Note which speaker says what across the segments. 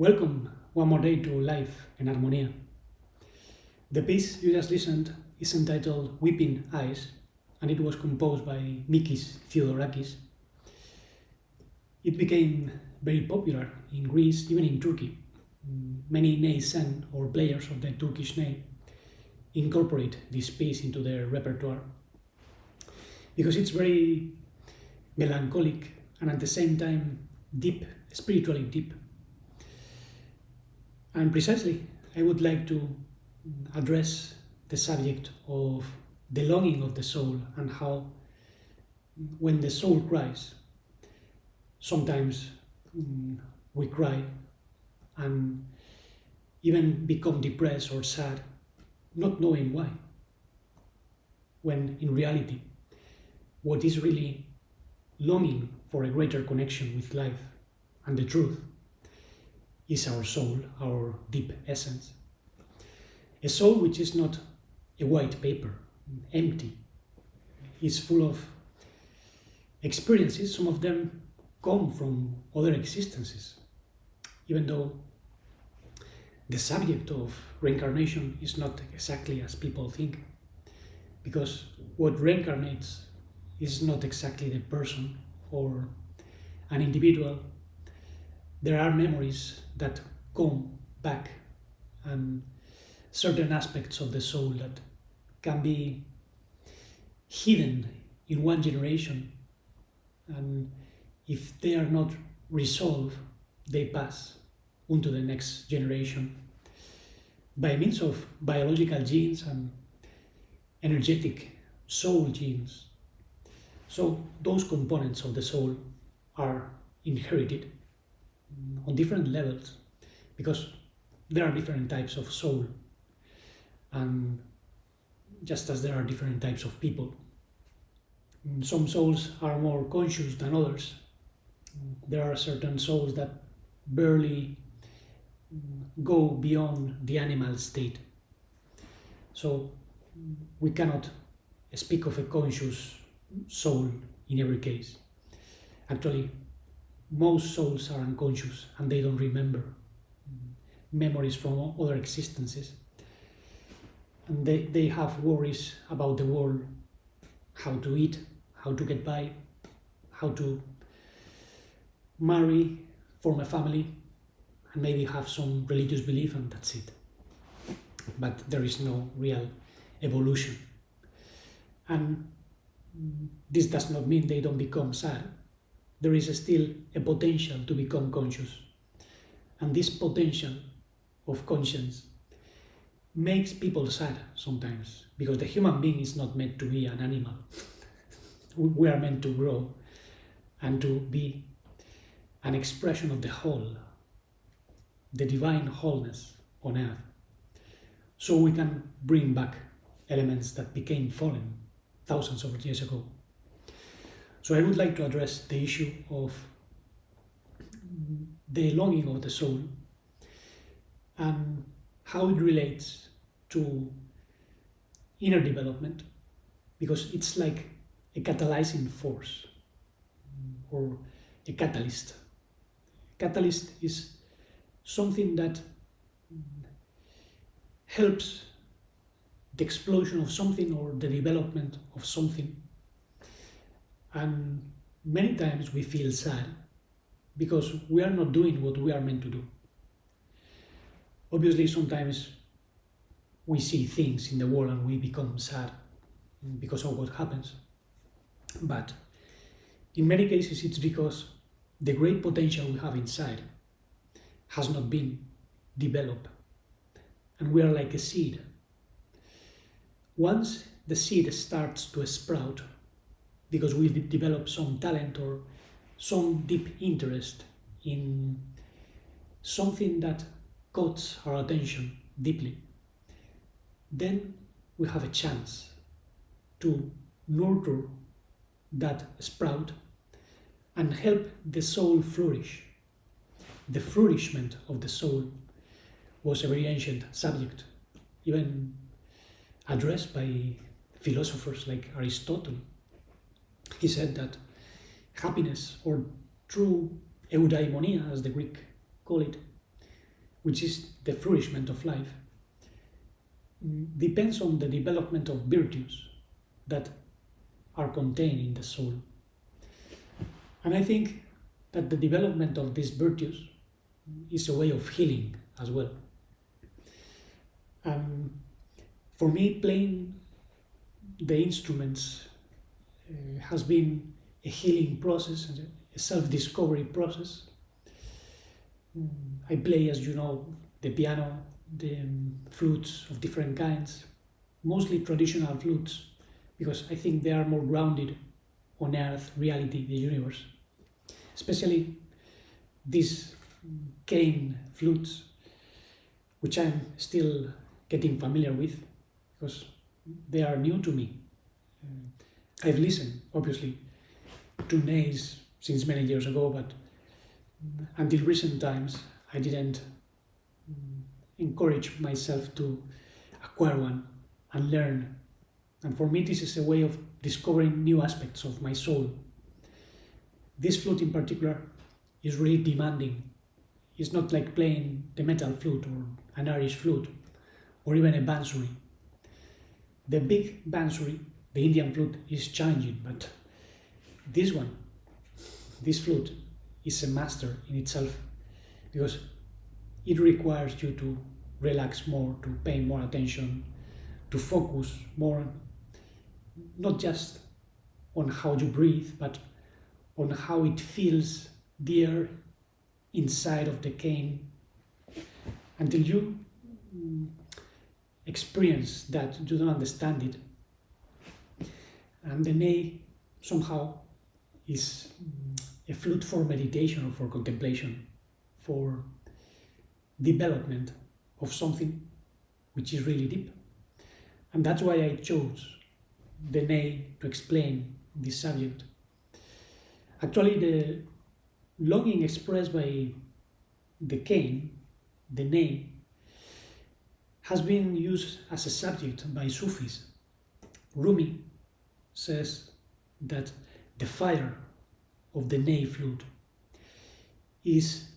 Speaker 1: Welcome one more day to Life en Armonía. The piece you just listened is entitled Weeping Eyes, and it was composed by Mikis Theodorakis. It became very popular in Greece, even in Turkey. Many neysen or players of the Turkish ney incorporate this piece into their repertoire because it's very melancholic and at the same time deep, spiritually deep. And precisely, I would like to address the subject of the longing of the soul and how, when the soul cries, sometimes we cry and even become depressed or sad, not knowing why. When in reality, what is really longing for a greater connection with life and the truth is our soul, our deep essence. A soul which is not a white paper, empty, is full of experiences. Some of them come from other existences, even though the subject of reincarnation is not exactly as people think, because what reincarnates is not exactly the person or an individual. There are memories that come back and certain aspects of the soul that can be hidden in one generation, and if they are not resolved, they pass onto the next generation by means of biological genes and energetic soul genes. So those components of the soul are inherited on different levels because there are different types of soul, and just as there are different types of people. Some souls are more conscious than others. There are certain souls that barely go beyond the animal state. So we cannot speak of a conscious soul in every case. Actually, most souls are unconscious and they don't remember memories from other existences. And they have worries about the world, how to eat, how to get by, how to marry, form a family, and maybe have some religious belief, and that's it. But there is no real evolution. And this does not mean they don't become sad. There is still a potential to become conscious. And this potential of conscience makes people sad sometimes, because the human being is not meant to be an animal. We are meant to grow and to be an expression of the whole, the divine wholeness on earth. So we can bring back elements that became fallen thousands of years ago. So I would like to address the issue of the longing of the soul and how it relates to inner development, because it's like a catalyzing force or a catalyst. Catalyst is something that helps the explosion of something or the development of something. And many times we feel sad because we are not doing what we are meant to do. Obviously, sometimes we see things in the world and we become sad because of what happens. But in many cases, it's because the great potential we have inside has not been developed. And we are like a seed. Once the seed starts to sprout, because we develop some talent or some deep interest in something that caught our attention deeply, then we have a chance to nurture that sprout and help the soul flourish. The flourishment of the soul was a very ancient subject, even addressed by philosophers like Aristotle. He said that happiness, or true eudaimonia, as the Greek call it, which is the flourishment of life, depends on the development of virtues that are contained in the soul. And I think that the development of these virtues is a way of healing as well. And for me, playing the instruments has been a healing process, a self-discovery process. I play, as you know, the piano, the flutes of different kinds, mostly traditional flutes, because I think they are more grounded on earth, reality, the universe. Especially these cane flutes, which I'm still getting familiar with, because they are new to me. I've listened, obviously, to nays since many years ago, but until recent times I didn't encourage myself to acquire one and learn. And for me, this is a way of discovering new aspects of my soul. This flute in particular is really demanding. It's not like playing the metal flute or an Irish flute or even a bansuri. The big bansuri, the Indian flute, is challenging, but this one, this flute, is a master in itself because it requires you to relax more, to pay more attention, to focus more, not just on how you breathe, but on how it feels the air inside of the cane. Until you experience that, you don't understand it. And the ney somehow is a flute for meditation or for contemplation, for development of something which is really deep. And that's why I chose the ney to explain this subject. Actually, the longing expressed by the cane, the ney, has been used as a subject by Sufis. Rumi says that the fire of the ney flute is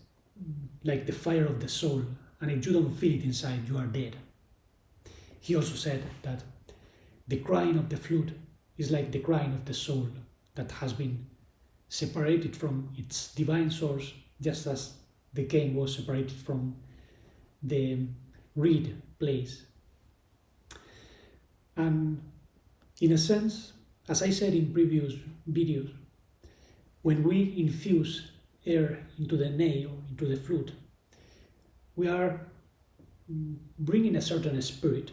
Speaker 1: like the fire of the soul, and if you don't feel it inside, you are dead. He also said that the crying of the flute is like the crying of the soul that has been separated from its divine source, just as the cane was separated from the reed place. And in a sense, as I said in previous videos, when we infuse air into the ney or into the flute, we are bringing a certain spirit,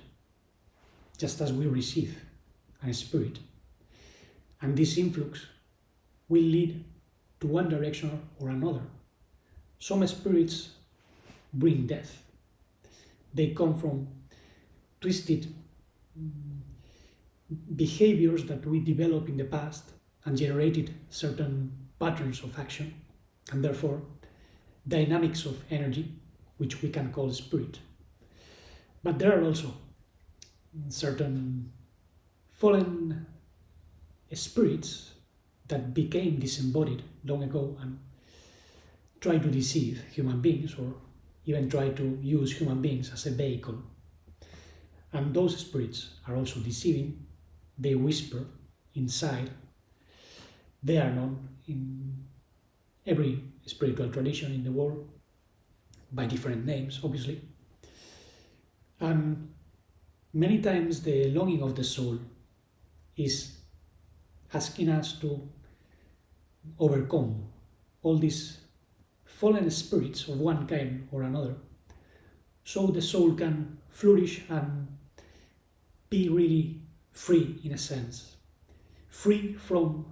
Speaker 1: just as we receive a spirit. And this influx will lead to one direction or another. Some spirits bring death. They come from twisted behaviors that we developed in the past and generated certain patterns of action, and therefore dynamics of energy, which we can call spirit. But there are also certain fallen spirits that became disembodied long ago and try to deceive human beings or even try to use human beings as a vehicle. And those spirits are also deceiving. They whisper inside. They are known in every spiritual tradition in the world by different names, obviously. And many times the longing of the soul is asking us to overcome all these fallen spirits of one kind or another, so the soul can flourish and be really free in a sense, free from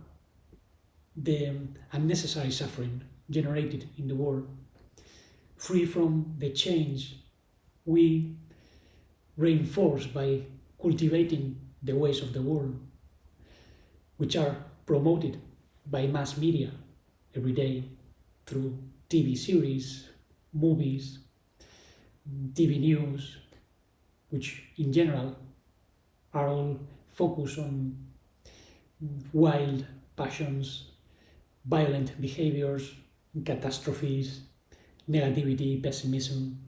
Speaker 1: the unnecessary suffering generated in the world, free from the change we reinforce by cultivating the ways of the world, which are promoted by mass media every day through TV series, movies, TV news, which in general are all focused on wild passions, violent behaviors, catastrophes, negativity, pessimism,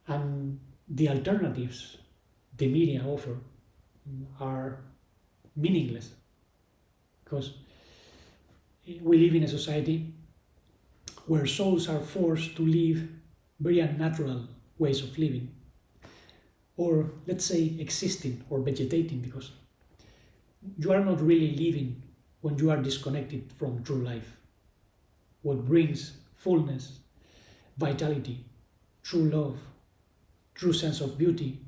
Speaker 1: And the alternatives the media offer are meaningless, because we live in a society where souls are forced to live very unnatural ways of living, or let's say existing or vegetating, because you are not really living when you are disconnected from true life. What brings fullness, vitality, true love, true sense of beauty,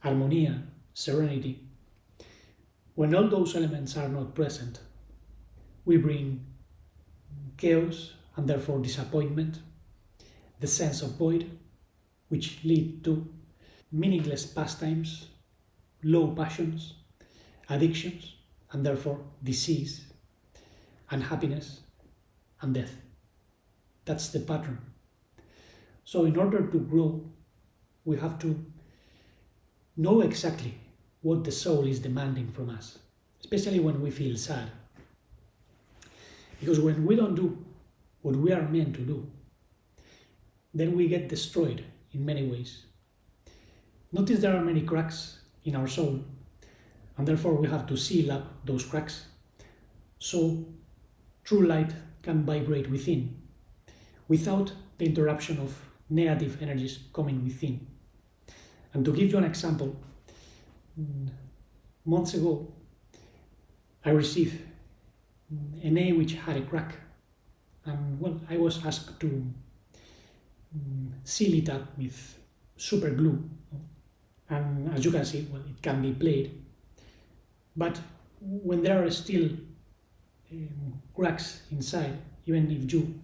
Speaker 1: harmonia, serenity. When all those elements are not present, we bring chaos and therefore disappointment, the sense of void, which lead to meaningless pastimes, low passions, addictions, and therefore disease, unhappiness, and death. That's the pattern. So in order to grow, we have to know exactly what the soul is demanding from us, especially when we feel sad. Because when we don't do what we are meant to do, then we get destroyed in many ways. Notice there are many cracks in our soul, and therefore we have to seal up those cracks so true light can vibrate within, without the interruption of negative energies coming within. And to give you an example, months ago I received an A which had a crack, and well, I was asked to seal it up with super glue, and as you can see, well, it can be played, but when there are still cracks inside, even if you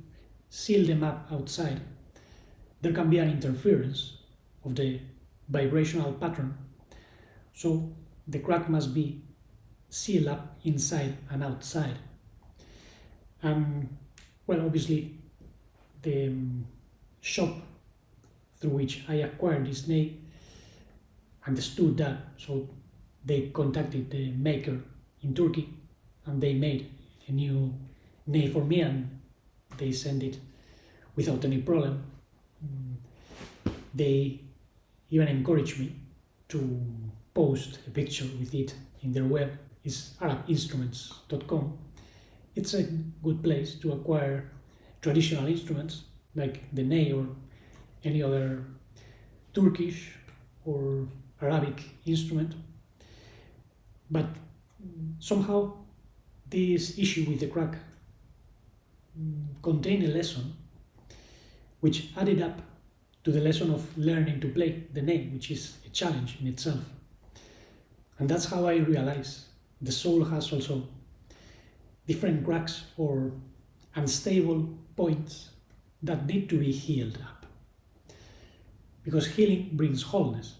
Speaker 1: seal them up outside, there can be an interference of the vibrational pattern, so the crack must be sealed up inside and outside. And well, obviously the shop through which I acquired this nail understood that, so they contacted the maker in Turkey and they made a new nail for me, and they sent it without any problem. They even encouraged me to post a picture with it in their web. It's arabinstruments.com. It's a good place to acquire traditional instruments like the ney or any other Turkish or Arabic instrument. But somehow this issue with the crack contained a lesson which added up to the lesson of learning to play the ney, which is a challenge in itself. And that's how I realize the soul has also different cracks or unstable points that need to be healed up. Because healing brings wholeness.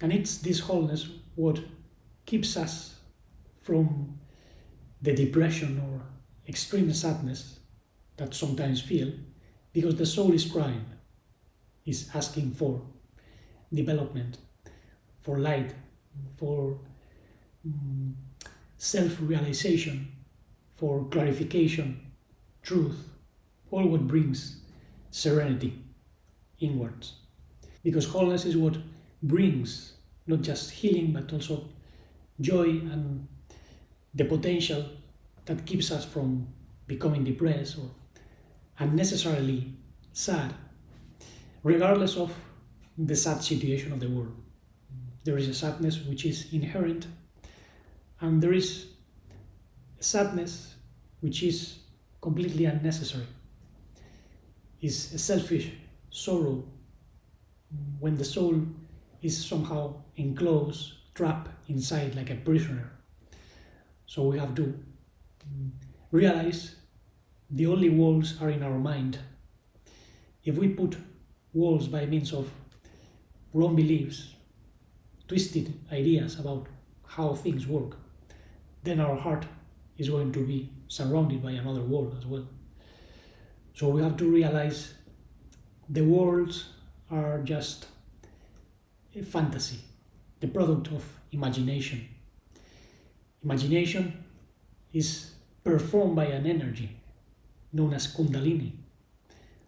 Speaker 1: And it's this wholeness what keeps us from the depression or extreme sadness that sometimes feel, because the soul is crying, is asking for development, for light, for self-realization, for clarification, truth, all what brings serenity inwards. Because wholeness is what brings not just healing but also joy and the potential that keeps us from becoming depressed or unnecessarily sad, regardless of the sad situation of the world. There is a sadness which is inherent, and there is a sadness which is completely unnecessary. It's a selfish sorrow when the soul is somehow enclosed, trapped inside like a prisoner. So we have to realize the only walls are in our mind. If we put walls by means of wrong beliefs, twisted ideas about how things work, then our heart is going to be surrounded by another wall as well. So we have to realize the worlds are just a fantasy, the product of imagination. Imagination is performed by an energy known as Kundalini.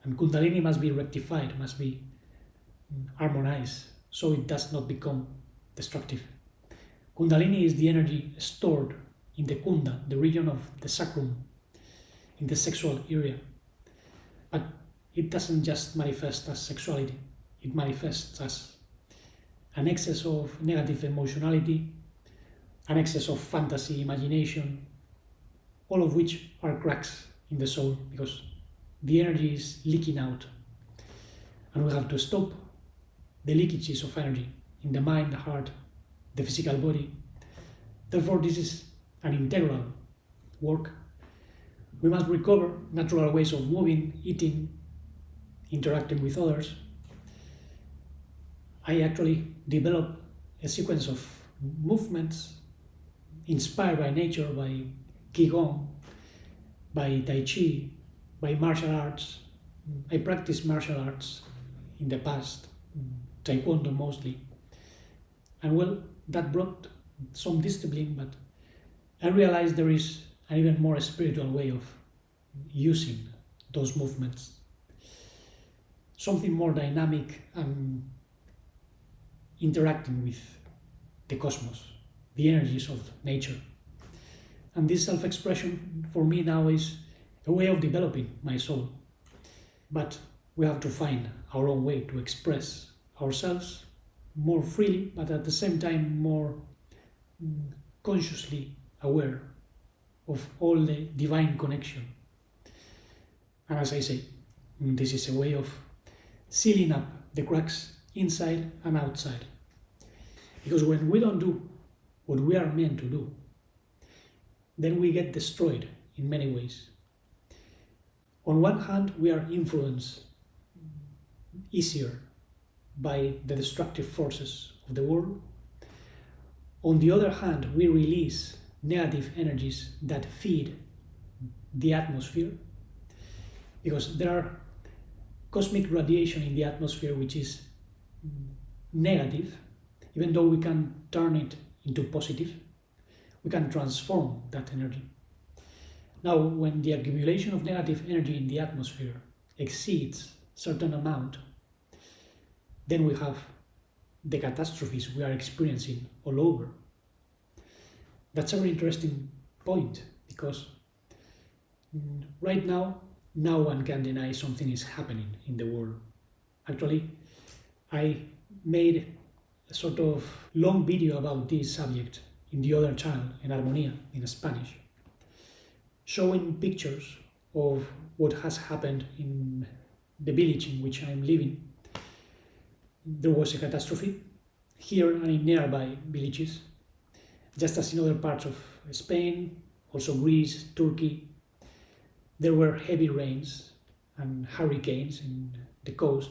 Speaker 1: And Kundalini must be rectified, must be harmonize so it does not become destructive. Kundalini is the energy stored in the kunda, the region of the sacrum, in the sexual area. But it doesn't just manifest as sexuality, it manifests as an excess of negative emotionality, an excess of fantasy, imagination, all of which are cracks in the soul because the energy is leaking out. And we have to stop the leakages of energy in the mind, the heart, the physical body. Therefore, this is an integral work. We must recover natural ways of moving, eating, interacting with others. I actually developed a sequence of movements inspired by nature, by Qigong, by Tai Chi, by martial arts. I practiced martial arts in the past, Taekwondo mostly. And well, that brought some discipline, but I realized there is an even more spiritual way of using those movements. Something more dynamic and interacting with the cosmos, the energies of nature. And this self-expression for me now is a way of developing my soul. But we have to find our own way to express ourselves more freely, but at the same time more consciously aware of all the divine connection. And as I say, this is a way of sealing up the cracks inside and outside. Because when we don't do what we are meant to do, then we get destroyed in many ways. On one hand, we are influenced easier by the destructive forces of the world. On the other hand, we release negative energies that feed the atmosphere, because there are cosmic radiation in the atmosphere which is negative. Even though we can turn it into positive, we can transform that energy. Now, when the accumulation of negative energy in the atmosphere exceeds a certain amount, then we have the catastrophes we are experiencing all over. That's a very interesting point, because right now, no one can deny something is happening in the world. Actually, I made a sort of long video about this subject in the other channel, in Armonía, in Spanish, showing pictures of what has happened in the village in which I'm living. There was a catastrophe here and in nearby villages, just as in other parts of Spain, also Greece, Turkey. There were heavy rains and hurricanes in the coast.